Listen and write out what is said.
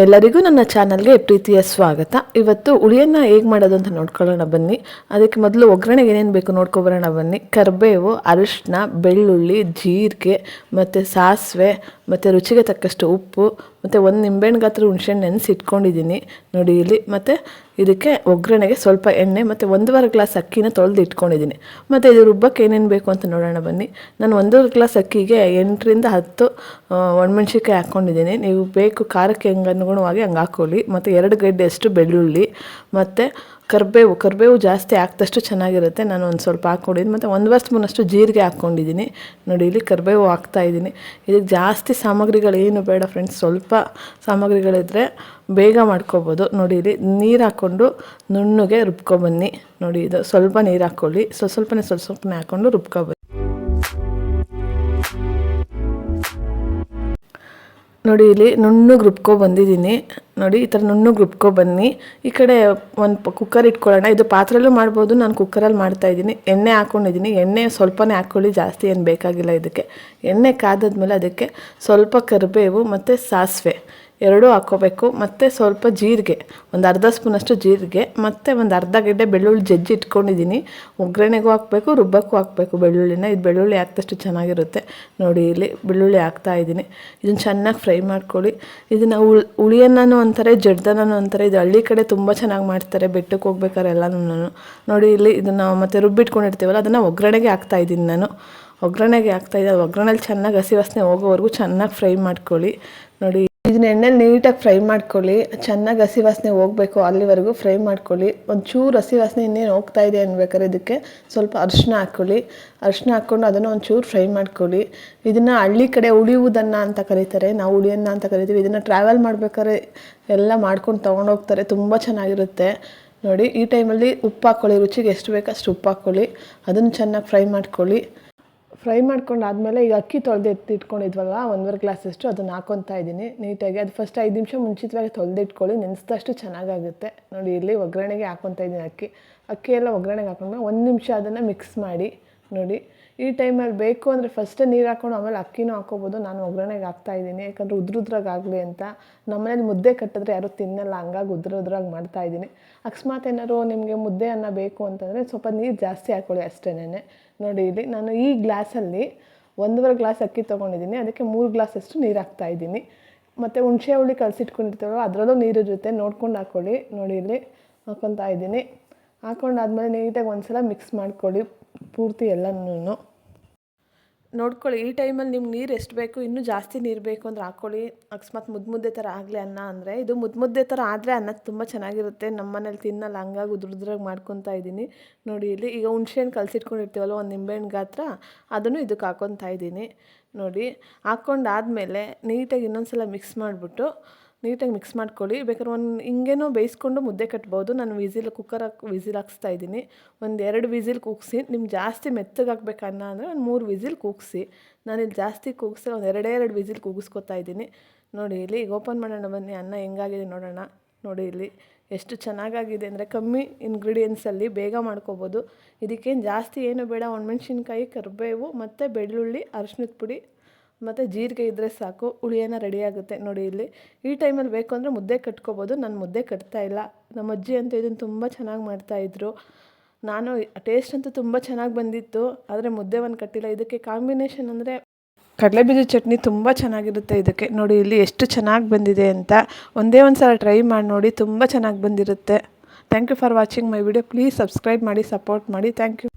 ಎಲ್ಲರಿಗೂ ನನ್ನ ಚಾನಲ್ಗೆ ಪ್ರೀತಿಯ ಸ್ವಾಗತ. ಇವತ್ತು ಹುಳಿಯನ್ನು ಹೇಗೆ ಮಾಡೋದು ಅಂತ ನೋಡ್ಕೊಳ್ಳೋಣ ಬನ್ನಿ. ಅದಕ್ಕೆ ಮೊದಲು ಒಗ್ಗರಣೆಗೆ ಏನೇನು ಬೇಕು ನೋಡ್ಕೊಬರೋಣ ಬನ್ನಿ. ಕರಿಬೇವು, ಅರಿಶಿನ, ಬೆಳ್ಳುಳ್ಳಿ, ಜೀರಿಗೆ ಮತ್ತು ಸಾಸಿವೆ ಮತ್ತು ರುಚಿಗೆ ತಕ್ಕಷ್ಟು ಉಪ್ಪು ಮತ್ತು ಒಂದು ನಿಂಬೆಹಣ್ಣು ಗಾತ್ರ ಹುಣಸೆಹಣ್ಣು ನೆನೆಸಿ ಇಟ್ಕೊಂಡಿದ್ದೀನಿ ನೋಡಿ ಇಲ್ಲಿ. ಮತ್ತು ಇದಕ್ಕೆ ಒಗ್ಗರಣೆಗೆ ಸ್ವಲ್ಪ ಎಣ್ಣೆ ಮತ್ತು 1.5 ಗ್ಲಾಸ್ ಅಕ್ಕಿನ ತೊಳೆದು ಇಟ್ಕೊಂಡಿದ್ದೀನಿ. ಮತ್ತು ಇದು ರುಬ್ಬಕ್ಕೆ ಏನೇನು ಬೇಕು ಅಂತ ನೋಡೋಣ ಬನ್ನಿ. ನಾನು 1.5 ಗ್ಲಾಸ್ ಅಕ್ಕಿಗೆ 8ರಿಂದ 10 ಒಣಮೆಣ್ಸಿನ್ಕಾಯಿ ಹಾಕ್ಕೊಂಡಿದ್ದೀನಿ. ನೀವು ಬೇಕು ಖಾರಕ್ಕೆ ಹೆಂಗೆ ಅನುಗುಣವಾಗಿ ಹಂಗೆ ಹಾಕ್ಕೊಳ್ಳಿ. ಮತ್ತು 2 ಗಡ್ಡೆಯಷ್ಟು ಬೆಳ್ಳುಳ್ಳಿ ಮತ್ತು ಕರಿಬೇವು ಜಾಸ್ತಿ ಹಾಕಿದಷ್ಟು ಚೆನ್ನಾಗಿರುತ್ತೆ. ನಾನು ಒಂದು ಸ್ವಲ್ಪ ಹಾಕ್ಕೊಂಡಿದ್ದೀನಿ. ಮತ್ತು 1 ಸ್ಪೂನಷ್ಟು ಜೀರಿಗೆ ಹಾಕ್ಕೊಂಡಿದ್ದೀನಿ ನೋಡಿ ಇಲ್ಲಿ. ಕರಿಬೇವು ಹಾಕ್ತಾಯಿದ್ದೀನಿ. ಇದಕ್ಕೆ ಜಾಸ್ತಿ ಸಾಮಗ್ರಿಗಳೇನು ಬೇಡ ಫ್ರೆಂಡ್ಸ್, ಸ್ವಲ್ಪ ಸಾಮಗ್ರಿಗಳಿದ್ದರೆ ಬೇಗ ಮಾಡ್ಕೊಬೋದು ನೋಡಿ ಇಲ್ಲಿ. ನೀರು ಹಾಕ್ಕೊಂಡು ನುಣ್ಣಗೆ ರುಬ್ಕೊಬನ್ನಿ ನೋಡಿ. ಇದು ಸ್ವಲ್ಪ ನೀರು ಹಾಕ್ಕೊಳ್ಳಿ, ಸ್ವಲ್ಪನೇ ಹಾಕ್ಕೊಂಡು ರುಬ್ಕೊಬನ್ನಿ ನೋಡಿ ಇಲ್ಲಿ. ನುಣ್ಣಗೆ ರುಬ್ಕೊಬಂದಿದ್ದೀನಿ ನೋಡಿ. ಈ ಥರ ನುಣ್ಣಗೆ ರುಬ್ಕೊಬನ್ನಿ. ಈ ಕಡೆ ಒಂದು ಕುಕ್ಕರ್ ಇಟ್ಕೊಳ್ಳೋಣ. ಇದು ಪಾತ್ರೆಯಲ್ಲೂ ಮಾಡ್ಬೋದು, ನಾನು ಕುಕ್ಕರಲ್ಲಿ ಮಾಡ್ತಾಯಿದ್ದೀನಿ. ಎಣ್ಣೆ ಹಾಕ್ಕೊಂಡಿದ್ದೀನಿ. ಎಣ್ಣೆ ಸ್ವಲ್ಪನೇ ಹಾಕ್ಕೊಳ್ಳಿ, ಜಾಸ್ತಿ ಏನು ಬೇಕಾಗಿಲ್ಲ ಇದಕ್ಕೆ. ಎಣ್ಣೆ ಕಾದಾದ್ಮೇಲೆ ಅದಕ್ಕೆ ಸ್ವಲ್ಪ ಕರಿಬೇವು ಮತ್ತು ಸಾಸಿವೆ ಎರಡೂ ಹಾಕ್ಕೋಬೇಕು. ಮತ್ತು ಸ್ವಲ್ಪ ಜೀರಿಗೆ, ಒಂದು ಅರ್ಧ ಸ್ಪೂನಷ್ಟು ಜೀರಿಗೆ ಮತ್ತು ಒಂದು ಅರ್ಧ ಗಡ್ಡೆ ಬೆಳ್ಳುಳ್ಳಿ ಜಜ್ಜಿ ಇಟ್ಕೊಂಡಿದ್ದೀನಿ. ಒಗ್ಗರಣೆಗೂ ಹಾಕಬೇಕು, ರುಬ್ಬಕ್ಕೂ ಹಾಕಬೇಕು ಬೆಳ್ಳುಳ್ಳಿನ. ಇದು ಬೆಳ್ಳುಳ್ಳಿ ಹಾಕಿದಷ್ಟು ಚೆನ್ನಾಗಿರುತ್ತೆ ನೋಡಿ ಇಲ್ಲಿ. ಬೆಳ್ಳುಳ್ಳಿ ಹಾಕ್ತಾಯಿದ್ದೀನಿ. ಇದನ್ನು ಚೆನ್ನಾಗಿ ಫ್ರೈ ಮಾಡ್ಕೊಳ್ಳಿ. ಇದನ್ನು ಹುಳಿಯನ್ನೂ ಅಂತಾರೆ, ಜಡ್ದನೂ ಅಂತಾರೆ. ಇದು ಹಳ್ಳಿ ಕಡೆ ತುಂಬ ಚೆನ್ನಾಗಿ ಮಾಡ್ತಾರೆ, ಬೆಟ್ಟಕ್ಕೆ ಹೋಗ್ಬೇಕಾದ್ರೆ ಎಲ್ಲನೂ ನೋಡಿ ಇಲ್ಲಿ. ಇದನ್ನು ಮತ್ತು ರುಬ್ಬಿಟ್ಕೊಂಡಿರ್ತೀವಲ್ಲ, ಅದನ್ನು ಒಗ್ಗರಣೆಗೆ ಹಾಕ್ತಾಯಿದ್ದೀನಿ ನಾನು. ಒಗ್ಗರಣೆಗೆ ಹಾಕ್ತಾಯಿದ್ದೆ. ಒಗ್ಗರಣೆಲಿ ಚೆನ್ನಾಗಿ ಹಸಿ ವಾಸನೆ ಹೋಗೋವರೆಗೂ ಚೆನ್ನಾಗಿ ಫ್ರೈ ಮಾಡ್ಕೊಳ್ಳಿ ನೋಡಿ. ಇದನ್ನ ಎಣ್ಣೆಲಿ ನೀಟಾಗಿ ಫ್ರೈ ಮಾಡ್ಕೊಳ್ಳಿ. ಚೆನ್ನಾಗಿ ಹಸಿ ವಾಸನೆ ಹೋಗಬೇಕು, ಅಲ್ಲಿವರೆಗೂ ಫ್ರೈ ಮಾಡ್ಕೊಳ್ಳಿ. ಒಂಚೂರು ಹಸಿ ವಾಸನೆ ಇನ್ನೇನು ಹೋಗ್ತಾ ಇದೆ ಅನ್ಬೇಕಾದ್ರೆ ಇದಕ್ಕೆ ಸ್ವಲ್ಪ ಅರಿಶಿನ ಹಾಕ್ಕೊಳ್ಳಿ. ಅರಿಶಿನ ಹಾಕ್ಕೊಂಡು ಅದನ್ನು ಒಂಚೂರು ಫ್ರೈ ಮಾಡ್ಕೊಳ್ಳಿ. ಇದನ್ನು ಹಳ್ಳಿ ಕಡೆ ಉಳಿಯುವುದನ್ನು ಅಂತ ಕರೀತಾರೆ, ನಾವು ಹುಳಿಯನ್ನ ಅಂತ ಕರಿತೀವಿ. ಇದನ್ನು ಟ್ರಾವೆಲ್ ಮಾಡ್ಬೇಕಾದ್ರೆ ಎಲ್ಲ ಮಾಡ್ಕೊಂಡು ತೊಗೊಂಡೋಗ್ತಾರೆ, ತುಂಬ ಚೆನ್ನಾಗಿರುತ್ತೆ ನೋಡಿ. ಈ ಟೈಮಲ್ಲಿ ಉಪ್ಪು ಹಾಕ್ಕೊಳ್ಳಿ, ರುಚಿಗೆ ಎಷ್ಟು ಬೇಕೋ ಅಷ್ಟು ಉಪ್ಪು ಹಾಕ್ಕೊಳ್ಳಿ. ಅದನ್ನು ಚೆನ್ನಾಗಿ ಫ್ರೈ ಮಾಡ್ಕೊಳ್ಳಿ. ಫ್ರೈ ಮಾಡ್ಕೊಂಡು ಆದಮೇಲೆ ಈಗ ಅಕ್ಕಿ ತೊಳೆದು ಇಟ್ಕೊಂಡಿದ್ವಲ್ಲ 1.5 ಗ್ಲಾಸಷ್ಟು, ಅದನ್ನು ಹಾಕ್ಕೊತಾ ಇದ್ದೀನಿ ನೀಟಾಗಿ. ಅದು ಫಸ್ಟ್ 5 ನಿಮಿಷ ಮುಂಚಿತವಾಗಿ ತೊಳೆದಿಟ್ಕೊಳ್ಳಿ, ನೆನೆಸಿದಷ್ಟು ಚೆನ್ನಾಗಾಗುತ್ತೆ ನೋಡಿ. ಇಲ್ಲಿ ಒಗ್ಗರಣೆಗೆ ಹಾಕ್ಕೊತಾ ಇದ್ದೀನಿ ಅಕ್ಕಿ ಎಲ್ಲ ಒಗ್ಗರಣೆಗೆ ಹಾಕೊಂಡ್ಮೇಲೆ 1 ನಿಮಿಷ ಅದನ್ನು ಮಿಕ್ಸ್ ಮಾಡಿ ನೋಡಿ. ಈ ಟೈಮಲ್ಲಿ ಬೇಕು ಅಂದರೆ ಫಸ್ಟೇ ನೀರು ಹಾಕ್ಕೊಂಡು ಆಮೇಲೆ ಅಕ್ಕಿನೂ ಹಾಕ್ಕೋಬೋದು. ನಾನು ಒಗ್ಗರಣೆಗೆ ಹಾಕ್ತಾಯಿದ್ದೀನಿ, ಯಾಕಂದರೆ ಉದ್ರುದ್ರಾಗಲಿ ಅಂತ. ನಮ್ಮನೇಲಿ ಮುದ್ದೆ ಕಟ್ಟಿದ್ರೆ ಯಾರೂ ತಿನ್ನಲ್ಲ, ಹಂಗಾಗಿ ಉದ್ರುದ್ರಾಗಿ ಮಾಡ್ತಾಯಿದ್ದೀನಿ. ಅಕಸ್ಮಾತ್ ಏನಾದ್ರು ನಿಮಗೆ ಮುದ್ದೆ ಅನ್ನ ಬೇಕು ಅಂತಂದರೆ ಸ್ವಲ್ಪ ನೀರು ಜಾಸ್ತಿ ಹಾಕ್ಕೊಳ್ಳಿ ಅಷ್ಟೇನೆ ನೋಡಿ. ಇಲ್ಲಿ ನಾನು ಈ ಗ್ಲಾಸಲ್ಲಿ 1.5 ಗ್ಲಾಸ್ ಅಕ್ಕಿ ತೊಗೊಂಡಿದ್ದೀನಿ, ಅದಕ್ಕೆ 3 ಗ್ಲಾಸಷ್ಟು ನೀರು ಹಾಕ್ತಾಯಿದ್ದೀನಿ. ಮತ್ತು ಹುಣಸೆ ಹುಳಿ ಕಲಸಿಟ್ಕೊಂಡಿರ್ತೀವಲ್ಲ, ಅದರಲ್ಲೂ ನೀರಿರುತ್ತೆ, ನೋಡ್ಕೊಂಡು ಹಾಕ್ಕೊಳ್ಳಿ ನೋಡಿ. ಇಲ್ಲಿ ಹಾಕ್ಕೊತಾ ಇದ್ದೀನಿ. ಹಾಕ್ಕೊಂಡಾದ್ಮೇಲೆ ನೀಟಾಗಿ ಒಂದ್ಸಲ ಮಿಕ್ಸ್ ಮಾಡ್ಕೊಳ್ಳಿ ಪೂರ್ತಿ ಎಲ್ಲನೂ ನೋಡ್ಕೊಳ್ಳಿ. ಈ ಟೈಮಲ್ಲಿ ನಿಮ್ಗೆ ನೀರು ಎಷ್ಟು ಬೇಕು, ಇನ್ನೂ ಜಾಸ್ತಿ ನೀರು ಬೇಕು ಅಂದರೆ ಹಾಕ್ಕೊಳ್ಳಿ. ಅಕಸ್ಮಾತ್ ಮುದ್ದೆ ಥರ ಆಗಲಿ ಅನ್ನ ಅಂದರೆ. ಇದು ಮುದ್ದೆ ಥರ ಆದರೆ ಅನ್ನ ತುಂಬ ಚೆನ್ನಾಗಿರುತ್ತೆ. ನಮ್ಮ ಮನೇಲಿ ತಿನ್ನಲ್ಲ, ಹಂಗಾಗಿ ಉದ್ರಾಗಿ ಮಾಡ್ಕೊತಾ ಇದ್ದೀನಿ ನೋಡಿ. ಇಲ್ಲಿ ಈಗ ಹುಣ್ಸೆಹಣ್ಣು ಕಲಸಿಟ್ಕೊಂಡಿರ್ತೀವಲ್ಲ, ಒಂದು ನಿಂಬೆಹಣ್ಣು ಗಾತ್ರ, ಅದನ್ನು ಇದಕ್ಕೆ ಹಾಕ್ಕೊತಾ ಇದ್ದೀನಿ ನೋಡಿ. ಹಾಕ್ಕೊಂಡಾದಮೇಲೆ ನೀಟಾಗಿ ಇನ್ನೊಂದು ಸಲ ಮಿಕ್ಸ್ ನೀಟಾಗಿ ಮಿಕ್ಸ್ ಮಾಡ್ಕೊಳ್ಳಿ. ಬೇಕಾದ್ರೆ ಒಂದು ಹಿಂಗೇನೋ ಬೇಯಿಸ್ಕೊಂಡು ಮುದ್ದೆ ಕಟ್ಬೋದು. ನಾನು ಕುಕ್ಕರ್ ವಿಸಿಲ್ ಹಾಕ್ಸ್ತಾ ಇದ್ದೀನಿ. 1-2 ವಿಸಿಲ್ ಕೂಗಿಸಿ. ನಿಮ್ಗೆ ಜಾಸ್ತಿ ಮೆತ್ತಗೆ ಹಾಕ್ಬೇಕು ಅನ್ನ ಅಂದರೆ ಒಂದು 3 ವಿಸಿಲ್ ಕೂಗಿಸಿ. ನಾನಿಲ್ಲಿ ಜಾಸ್ತಿ ಕೂಗಿಸಿ ಒಂದು 2 ವಿಸಿಲ್ ಕೂಗಿಸ್ಕೊತಾ ಇದ್ದೀನಿ ನೋಡಿ. ಇಲ್ಲಿ ಈಗ ಓಪನ್ ಮಾಡೋಣ ಬನ್ನಿ, ಅನ್ನ ಹೆಂಗಾಗಿದೆ ನೋಡೋಣ ನೋಡಿ. ಇಲ್ಲಿ ಎಷ್ಟು ಚೆನ್ನಾಗಾಗಿದೆ ಅಂದರೆ ಕಮ್ಮಿ ಇಂಗ್ರೀಡಿಯೆಂಟ್ಸಲ್ಲಿ ಬೇಗ ಮಾಡ್ಕೋಬೋದು. ಇದಕ್ಕೇನು ಜಾಸ್ತಿ ಏನು ಬೇಡ, ಒಣಮೆಣ್ಸಿನ್ಕಾಯಿ, ಕರಿಬೇವು ಮತ್ತು ಬೆಳ್ಳುಳ್ಳಿ, ಅರಿಶಿನದ ಪುಡಿ ಮತ್ತು ಜೀರಿಗೆ ಇದ್ದರೆ ಸಾಕು, ಹುಳಿಯನ್ನ ರೆಡಿಯಾಗುತ್ತೆ ನೋಡಿ. ಇಲ್ಲಿ ಈ ಟೈಮಲ್ಲಿ ಬೇಕು ಅಂದರೆ ಮುದ್ದೆ ಕಟ್ಕೋಬೋದು. ನಾನು ಮುದ್ದೆ ಕಟ್ತಾಯಿಲ್ಲ. ನಮ್ಮ ಅಜ್ಜಿ ಅಂತೂ ಇದನ್ನು ತುಂಬ ಚೆನ್ನಾಗಿ ಮಾಡ್ತಾಯಿದ್ರು. ನಾನು ಟೇಸ್ಟ್ ಅಂತೂ ತುಂಬ ಚೆನ್ನಾಗಿ ಬಂದಿತ್ತು, ಆದರೆ ಮುದ್ದೆ ಒಂದು ಕಟ್ಟಿಲ್ಲ. ಇದಕ್ಕೆ ಕಾಂಬಿನೇಷನ್ ಅಂದರೆ ಕಡಲೆಬೀಜದ ಚಟ್ನಿ ತುಂಬ ಚೆನ್ನಾಗಿರುತ್ತೆ ಇದಕ್ಕೆ ನೋಡಿ. ಇಲ್ಲಿ ಎಷ್ಟು ಚೆನ್ನಾಗಿ ಬಂದಿದೆ ಅಂತ ಒಂದೇ ಒಂದು ಸಲ ಟ್ರೈ ಮಾಡಿ ನೋಡಿ, ತುಂಬ ಚೆನ್ನಾಗಿ ಬಂದಿರುತ್ತೆ. Thank you for watching my video. Please subscribe ಮಾಡಿ, ಸಪೋರ್ಟ್ ಮಾಡಿ. Thank you.